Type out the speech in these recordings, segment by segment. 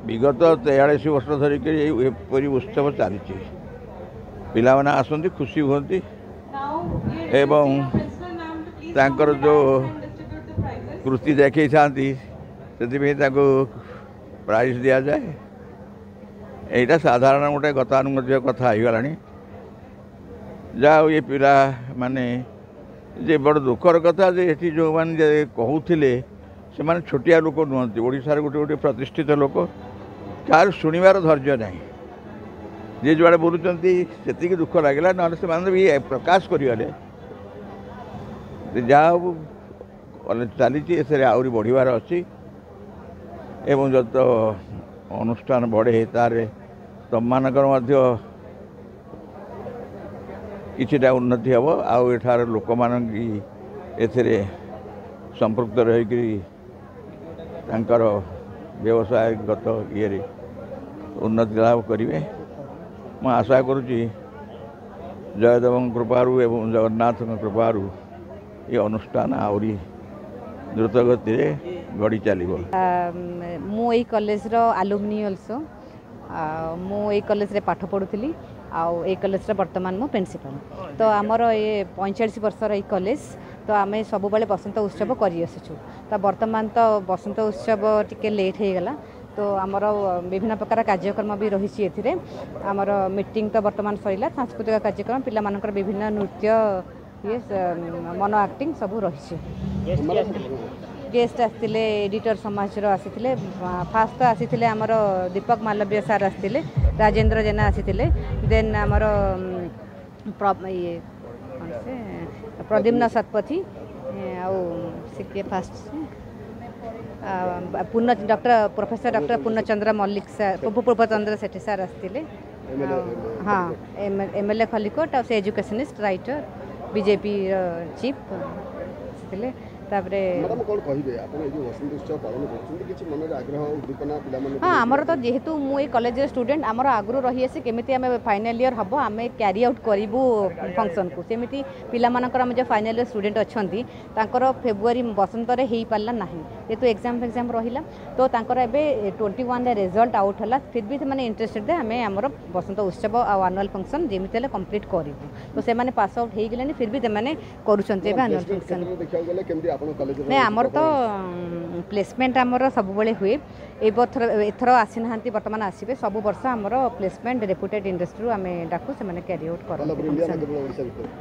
विगत 43 वर्ष धरिक एपरी उत्सव चली पिला माने आसती खुशी हुंती एवं तांकर जो कृति देखी था प्राइज दि जाए यहाँ साधारण गोटे गतानुगत कथा होगला जा ये पिला माने जे बड़ दुखर कथा जे जो मैंने कहते से माने छोटिया लोक नुहति ओडिशार गोटे गोटे प्रतिष्ठित लोक कार शुणिबार धैर्य ना जे जुआड़े बोलुंट से दुख लगे ना से भी प्रकाश करें जहाँ चली आहरी बढ़िबार अच्छी एवं जत अनुष्ठान बढ़े तार तुम मानकर किछिटा उन्नति हम आठार लोक मान संपृक्त रही व्यवसायगत ये उन्नति लाभ करेंगे मैं आशा करुँची जयदेव कृपारू एवं जगन्नाथ कृपारू ये अनुष्ठान आहरी द्रुत गति गढ़ी चलो मु कॉलेज आलुमनी अल्सो मु कॉलेज रे पाठ पढ़ुली आई कॉलेज बर्तमान मो प्रिंसिपल तो आमर ये 45 वर्षर ये कॉलेज तो आम सब बेले बसंत उत्सव कर तो बर्तमान तो बसंत उत्सव टिके लेट हो गला तो आमर विभिन्न प्रकार कार्यक्रम भी रही आमर मीटिंग तो बर्तमान सरिला सांस्कृतिक कार्यक्रम पिला मानकर विभिन्न नृत्य ये मन एक्टिंग सब रही गेस्ट आसते एडिटर समाज आसी फास्ट तो आसी आमर दीपक मालव्य सार आसते राजेंद्र जेना आसी देन आमर ये प्रद्युम्न शतपथी आए फास्ट पूर्ण डॉक्टर प्रोफेसर डॉक्टर पूर्णचंद्र मल्लिक सार पूर्णचंद्र सेठी सार आसते हाँ एमएलए खलिकोट से एजुकेशनिस्ट राइटर बीजेपी चीफ आसते हाँ आमर तो जेहेतु मुझे कॉलेज स्टूडेंट आमर आगु रही आसी केमी आम फाइनाल इयर हम आम क्यारी आउट करूँ फंक्शन को सेमती पाकर जो फाइनाल इयर स्टूडेंट अच्छा फेब्रुआरी बसंत हो पारा ना जेहेतु एग्जाम रहा तो 21 रिजल्ट आउट है फिर भी से इंटरेस्टेड आम आमर बसंत उत्सव आनुआल फंक्शन जमी कंप्लीट करूँ तो से पास आउट हो गले फिर भी से करुँच फंक्शन नहीं आमर तो प्लेसमेंट आमर सब बड़े हुए एथर आसी ना बर्तमान आसवे सब वर्ष आमर प्लेसमेंट रेपुटेड इंडस्ट्री आम डाकू से क्यारी आउट कर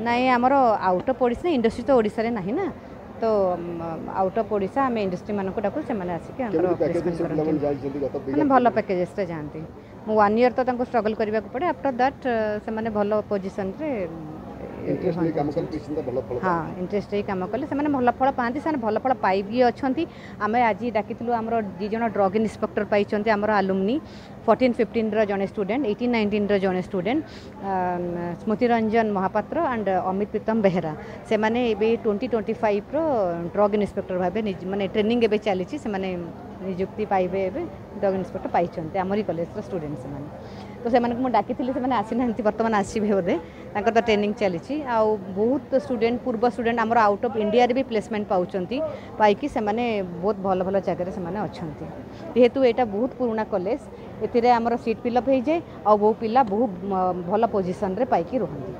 नाई आमर आउट ऑफ ओडिशा इंडस्ट्री तो ओडिशा रे नहीं ना तो आउट ऑफ ओडिशा आम इंडस्ट्री मानक डाकू से मैंने भल पैकेजेस जाती मु 1 ईयर तो स्ट्रगल करने को पड़े आफ्टर दैट से भल पोजिशन हाँ इंटरेस्ट कम कले से भल फल पाती से भल फल पाई भी अच्छा आम आज डाकी आमर 2 जन ड्रग इन्स्पेक्टर पाई आमर आलुमनी 14-15 जड़े स्टूडेंट 18-19 जड़े स्टूडेंट स्मृति रंजन महापात्र एंड अमित प्रीतम बेहरा से मैंने 2025 ड्रग इन्स्पेक्टर भाव माने ट्रेनिंग एवं चली निजुक्ति पाइबे ड्रग इन्स्पेक्टर पाई आमरी कॉलेज स्टूडेंट से तो से डाकी से आसी ना बर्तमान आसवे बोधे तो ट्रेनिंग चली आउ बहुत स्टूडेंट पूर्व स्टूडेंट आमर आउट ऑफ इंडिया रे भी प्लेसमेंट पाउछंती पाइकी से बहुत भल भल जगह से अच्छा जेहेतु यहाँ बहुत पुराना कॉलेज एतिर आमर सीट फिलअप हो जाए आ बहु पिला बहुत भल पोजिशन रे पाइकी रुहंती।